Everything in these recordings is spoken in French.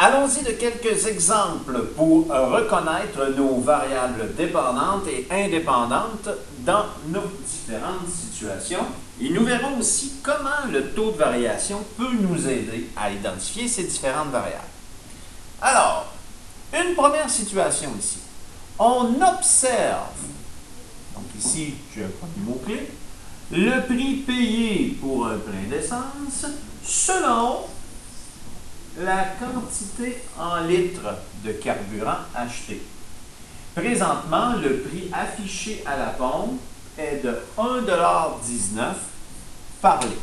Allons-y de quelques exemples pour reconnaître nos variables dépendantes et indépendantes dans nos différentes situations. Et nous verrons aussi comment le taux de variation peut nous aider à identifier ces différentes variables. Alors, une première situation ici. On observe, donc ici j'ai un premier mot-clé, le prix payé pour un plein d'essence selon la quantité en litres de carburant acheté. Présentement, le prix affiché à la pompe est de 1,19 $ par litre.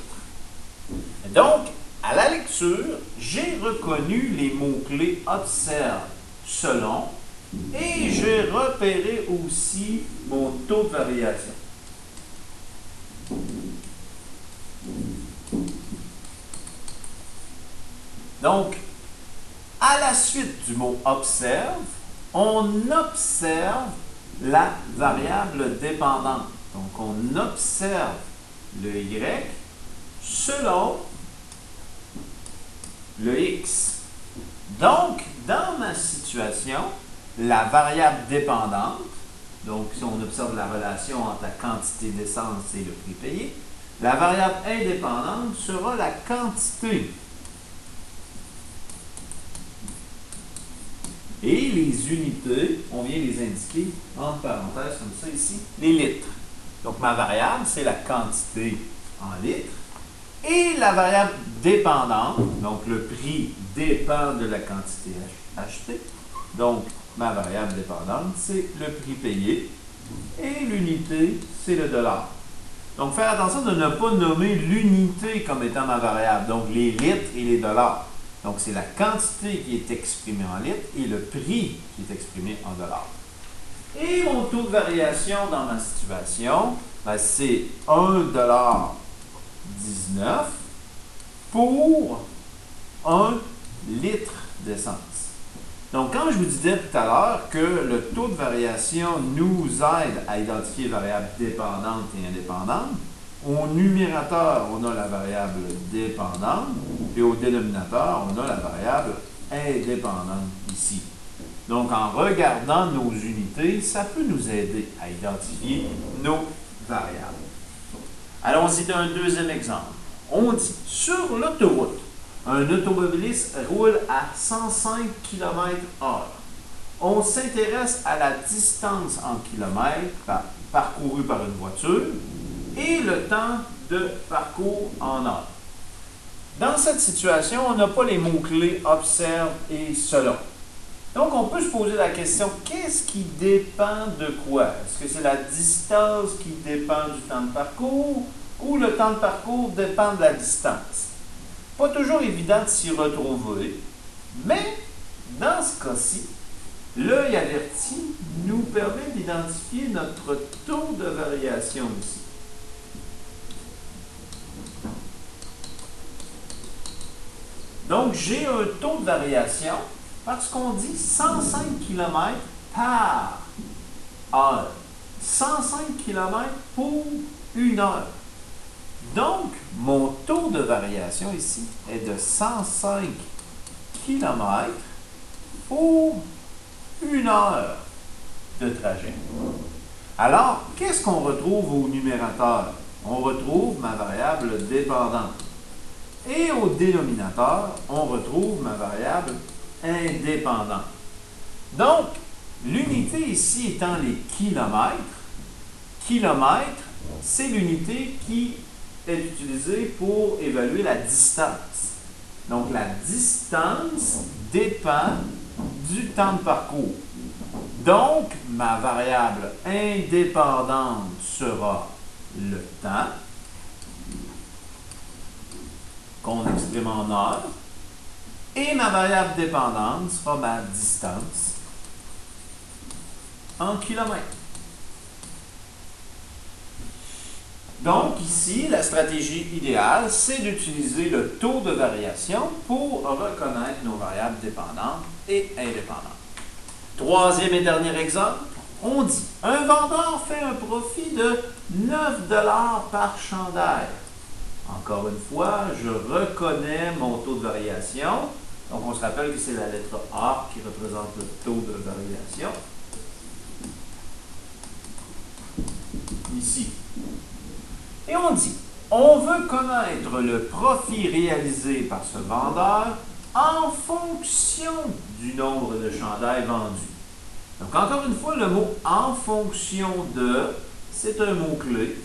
Donc, à la lecture, j'ai reconnu les mots-clés observe, selon, et j'ai repéré aussi mon taux de variation. Donc, à la suite du mot observe, on observe la variable dépendante. Donc, on observe le Y selon le X. Donc, dans ma situation, la variable dépendante, donc si on observe la relation entre la quantité d'essence et le prix payé, la variable indépendante sera la quantité. Et les unités, on vient les indiquer entre parenthèses comme ça ici, les litres. Donc ma variable, c'est la quantité en litres. Et la variable dépendante, donc le prix dépend de la quantité achetée. Donc ma variable dépendante, c'est le prix payé. Et l'unité, c'est le dollar. Donc faire attention de ne pas nommer l'unité comme étant ma variable. Donc les litres et les dollars. Donc, c'est la quantité qui est exprimée en litres et le prix qui est exprimé en dollars. Et mon taux de variation dans ma situation, ben, c'est 1,19 $ pour 1 litre d'essence. Donc, quand je vous disais tout à l'heure que le taux de variation nous aide à identifier les variables dépendantes et indépendantes, au numérateur, on a la variable dépendante et au dénominateur, on a la variable indépendante ici. Donc, en regardant nos unités, ça peut nous aider à identifier nos variables. Allons-y d'un deuxième exemple. On dit, sur l'autoroute, un automobiliste roule à 105 km/h. On s'intéresse à la distance en kilomètres parcourue par une voiture et le temps de parcours en heure. Dans cette situation, on n'a pas les mots-clés observe et selon. Donc, on peut se poser la question, qu'est-ce qui dépend de quoi? Est-ce que c'est la distance qui dépend du temps de parcours ou le temps de parcours dépend de la distance? Pas toujours évident de s'y retrouver, mais dans ce cas-ci, l'œil averti nous permet d'identifier notre taux de variation ici. Donc, j'ai un taux de variation parce qu'on dit 105 km par heure. 105 km pour une heure. Donc, mon taux de variation ici est de 105 km pour une heure de trajet. Alors, qu'est-ce qu'on retrouve au numérateur? On retrouve ma variable dépendante. Et au dénominateur, on retrouve ma variable indépendante. Donc, l'unité ici étant les kilomètres, kilomètre, c'est l'unité qui est utilisée pour évaluer la distance. Donc, la distance dépend du temps de parcours. Donc, ma variable indépendante sera le temps, qu'on exprime en heures, et ma variable dépendante sera ma distance en kilomètres. Donc ici, la stratégie idéale, c'est d'utiliser le taux de variation pour reconnaître nos variables dépendantes et indépendantes. Troisième et dernier exemple, on dit un vendeur fait un profit de 9 $ par chandail. Encore une fois, je reconnais mon taux de variation Donc, on se rappelle que c'est la lettre A qui représente le taux de variation. Ici. Et on dit, on veut connaître le profit réalisé par ce vendeur en fonction du nombre de chandails vendus. Donc, encore une fois, le mot « en fonction de », c'est un mot-clé.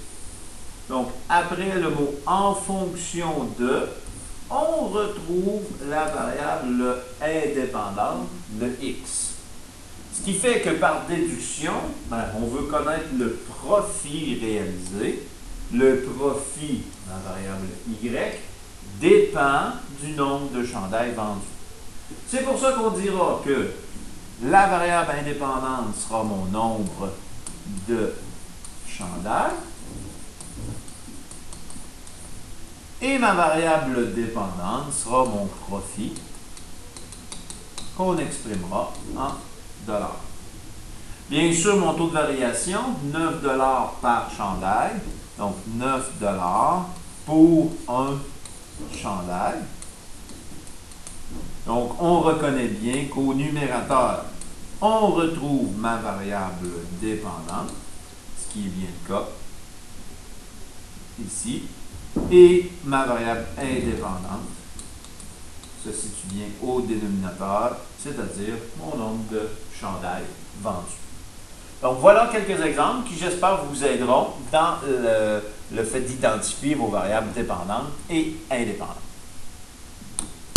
Donc, après le mot « en fonction de », on retrouve la variable indépendante, le x. Ce qui fait que par déduction, on veut connaître le profit réalisé. Le profit, la variable y, dépend du nombre de chandails vendus. C'est pour ça qu'on dira que la variable indépendante sera mon nombre de chandails et ma variable dépendante sera mon profit qu'on exprimera en dollars. Bien sûr, mon taux de variation, 9 $ par chandail, donc 9 $ pour un chandail. Donc, on reconnaît bien qu'au numérateur, on retrouve ma variable dépendante, ce qui est bien le cas ici, et ma variable indépendante se situe bien au dénominateur, c'est-à-dire mon nombre de chandails vendus. Donc, voilà quelques exemples qui, j'espère, vous aideront dans le fait d'identifier vos variables dépendantes et indépendantes.